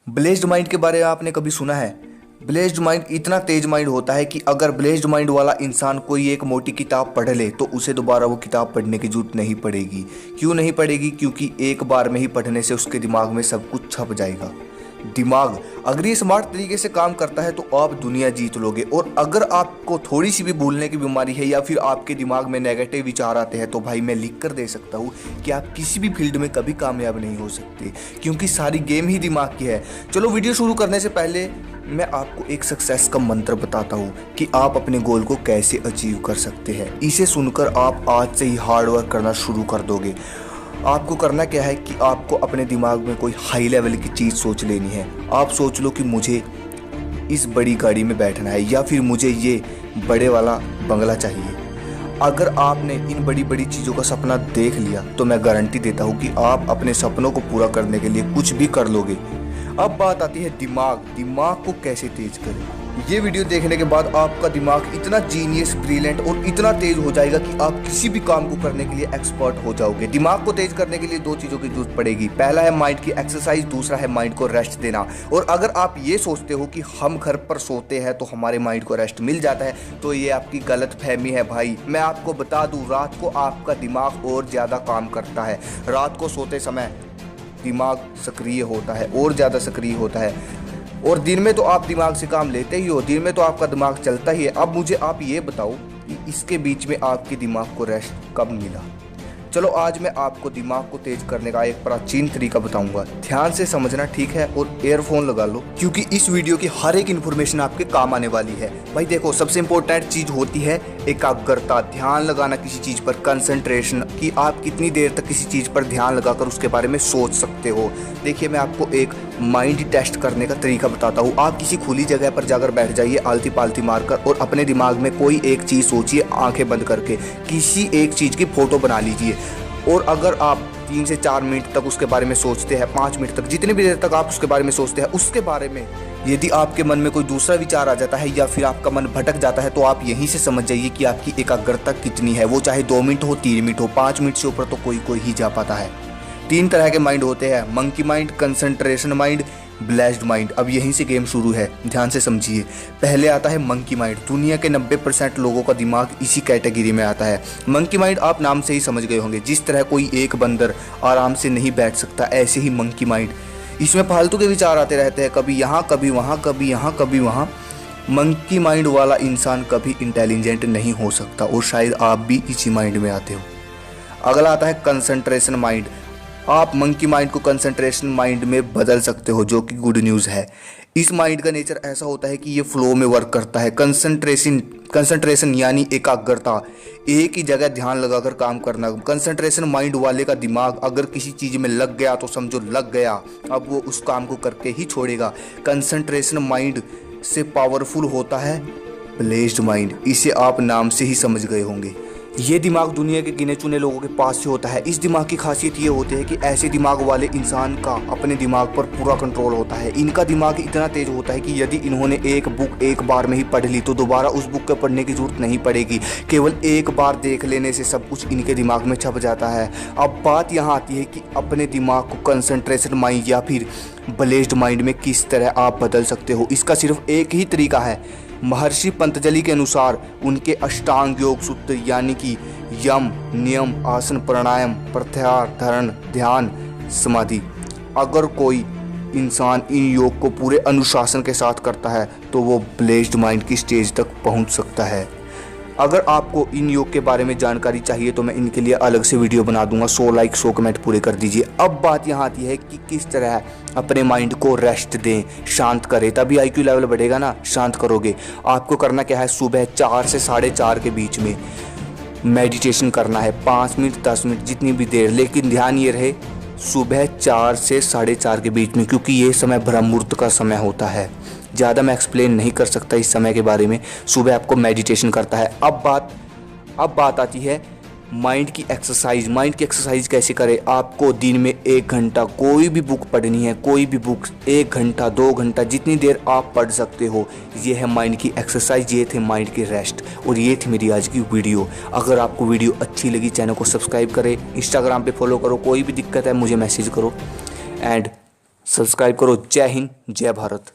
Blessed mind के बारे में आपने कभी सुना है? ब्लेस्ड माइंड इतना तेज माइंड होता है कि अगर ब्लेस्ड माइंड वाला इंसान कोई एक मोटी किताब पढ़ ले तो उसे दोबारा वो किताब पढ़ने की जरूरत नहीं पड़ेगी। क्यों नहीं पड़ेगी? क्योंकि एक बार में ही पढ़ने से उसके दिमाग में सब कुछ छप जाएगा। दिमाग अगर ये स्मार्ट तरीके से काम करता है तो आप दुनिया जीत लोगे। और अगर आपको थोड़ी सी भी भूलने की बीमारी है या फिर आपके दिमाग में नेगेटिव विचार आते हैं तो भाई मैं लिख कर दे सकता हूँ कि आप किसी भी फील्ड में कभी कामयाब नहीं हो सकते, क्योंकि सारी गेम ही दिमाग की है। चलो वीडियो शुरू करने से पहले मैं आपको एक सक्सेस का मंत्र बताता हूँ कि आप अपने गोल को कैसे अचीव कर सकते हैं। इसे सुनकर आप आज से ही हार्ड वर्क करना शुरू कर दोगे। आपको करना क्या है कि आपको अपने दिमाग में कोई हाई लेवल की चीज़ सोच लेनी है। आप सोच लो कि मुझे इस बड़ी गाड़ी में बैठना है या फिर मुझे ये बड़े वाला बंगला चाहिए। अगर आपने इन बड़ी बड़ी चीज़ों का सपना देख लिया तो मैं गारंटी देता हूँ कि आप अपने सपनों को पूरा करने के लिए कुछ भी कर लोगे। अब बात आती है दिमाग को कैसे तेज करें। ये वीडियो देखने के बाद आपका दिमाग इतना जीनियस, ब्रिलियंट और इतना तेज हो जाएगा कि आप किसी भी काम को करने के लिए एक्सपर्ट हो जाओगे। दिमाग को तेज करने के लिए दो चीज़ों की जरूरत पड़ेगी। पहला है माइंड की एक्सरसाइज, दूसरा है माइंड को रेस्ट देना। और अगर आप ये सोचते हो कि हम घर पर सोते हैं तो हमारे माइंड को रेस्ट मिल जाता है तो ये आपकी गलत फहमी है भाई। मैं आपको बता दूँ, रात को आपका दिमाग और ज़्यादा काम करता है। रात को सोते समय दिमाग सक्रिय होता है और ज़्यादा सक्रिय होता है, और दिन में तो आप दिमाग से काम लेते ही हो, दिन में तो आपका दिमाग चलता ही है। अब मुझे आप ये बताओ कि इसके बीच में आपके दिमाग को रेस्ट कब मिला? चलो आज मैं आपको दिमाग को तेज करने का एक प्राचीन तरीका बताऊंगा। ध्यान से समझना, ठीक है? और एयरफोन लगा लो क्योंकि इस वीडियो की हर एक इन्फॉर्मेशन आपके काम आने वाली है। भाई देखो, सबसे इंपॉर्टेंट चीज होती है एकाग्रता, ध्यान लगाना किसी चीज पर, कंसंट्रेशन, कि आप कितनी देर तक किसी चीज पर ध्यान लगाकर उसके बारे में सोच सकते हो। देखिए मैं आपको एक माइंड टेस्ट करने का तरीका बताता हूँ। आप किसी खुली जगह पर जाकर बैठ जाइए आलती पालती मारकर और अपने दिमाग में कोई एक चीज़ सोचिए, आंखें बंद करके किसी एक चीज़ की फ़ोटो बना लीजिए। और अगर आप 3 से 4 मिनट तक उसके बारे में सोचते हैं, 5 मिनट तक, जितनी भी देर तक आप उसके बारे में सोचते हैं, उसके बारे में यदि आपके मन में कोई दूसरा विचार आ जाता है या फिर आपका मन भटक जाता है तो आप यहीं से समझ जाइए कि आपकी एकाग्रता कितनी है। वो चाहे 2 मिनट हो, 3 मिनट हो, 5 मिनट से ऊपर तो कोई ही जा पाता है। 3 तरह के माइंड होते हैं, monkey mind, concentration mind, blessed mind. अब यहीं से गेम शुरू है, ध्यान से समझिए। पहले आता है मंकी माइंड। दुनिया के 90% लोगों का दिमाग इसी कैटेगरी में आता है। मंकी माइंड आप नाम से ही समझ गए होंगे। जिस तरह कोई एक बंदर आराम से नहीं बैठ सकता, ऐसे ही मंकी माइंड, इसमें फालतू के विचार आते रहते हैं, कभी यहाँ कभी वहाँ, कभी यहाँ कभी वहाँ। मंकी माइंड वाला इंसान कभी इंटेलिजेंट नहीं हो सकता और शायद आप भी इसी माइंड में आते हो। अगला आता है कंसंट्रेशन माइंड। आप मंकी माइंड को कंसंट्रेशन माइंड में बदल सकते हो, जो कि गुड न्यूज़ है। इस माइंड का नेचर ऐसा होता है कि ये फ्लो में वर्क करता है। कंसंट्रेशन यानी एकाग्रता, एक ही जगह ध्यान लगाकर काम करना। कंसंट्रेशन माइंड वाले का दिमाग अगर किसी चीज़ में लग गया तो समझो लग गया, अब वो उस काम को करके ही छोड़ेगा। कंसंट्रेशन माइंड से पावरफुल होता है ब्लेस्ड माइंड। इसे आप नाम से ही समझ गए होंगे। ये दिमाग दुनिया के गिने चुने लोगों के पास से होता है। इस दिमाग की खासियत ये होती है कि ऐसे दिमाग वाले इंसान का अपने दिमाग पर पूरा कंट्रोल होता है। इनका दिमाग इतना तेज होता है कि यदि इन्होंने एक बुक एक बार में ही पढ़ ली तो दोबारा उस बुक को पढ़ने की जरूरत नहीं पड़ेगी। केवल एक बार देख लेने से सब कुछ इनके दिमाग में छप जाता है। अब बात यहाँ आती है कि अपने दिमाग को कंसंट्रेशन माइंड या फिर ब्लेस्ड माइंड में किस तरह आप बदल सकते हो। इसका सिर्फ एक ही तरीका है। महर्षि पतंजलि के अनुसार उनके अष्टांग योग सूत्र यानी कि यम, नियम, आसन, प्राणायाम, प्रत्याहार, धारण, ध्यान, समाधि। अगर कोई इंसान इन योग को पूरे अनुशासन के साथ करता है तो वो ब्लेस्ड माइंड की स्टेज तक पहुंच सकता है। अगर आपको इन योग के बारे में जानकारी चाहिए तो मैं इनके लिए अलग से वीडियो बना दूंगा। 100 लाइक 100 कमेंट पूरे कर दीजिए। अब बात यहाँ आती है कि किस तरह अपने माइंड को रेस्ट दें, शांत करें, तभी IQ लेवल बढ़ेगा ना। शांत करोगे, आपको करना क्या है, सुबह 4 से 4:30 के बीच में मेडिटेशन करना है। 5 मिनट 10 मिनट जितनी भी देर, लेकिन ध्यान ये रहे सुबह 4 से 4:30 के बीच में, क्योंकि ये समय ब्रह्म मुहूर्त का समय होता है। ज़्यादा मैं एक्सप्लेन नहीं कर सकता इस समय के बारे में। सुबह आपको मेडिटेशन करता है। अब बात आती है माइंड की एक्सरसाइज। माइंड की एक्सरसाइज कैसे करें? आपको दिन में 1 घंटा कोई भी बुक पढ़नी है, कोई भी बुक 1 घंटा 2 घंटा जितनी देर आप पढ़ सकते हो। ये है माइंड की एक्सरसाइज, ये थे माइंड की रेस्ट, और ये थी मेरी आज की वीडियो। अगर आपको वीडियो अच्छी लगी चैनल को सब्सक्राइब करें, इंस्टाग्राम पे फॉलो करो, कोई भी दिक्कत है मुझे मैसेज करो। एंड सब्सक्राइब करो। जय हिंद, जय भारत।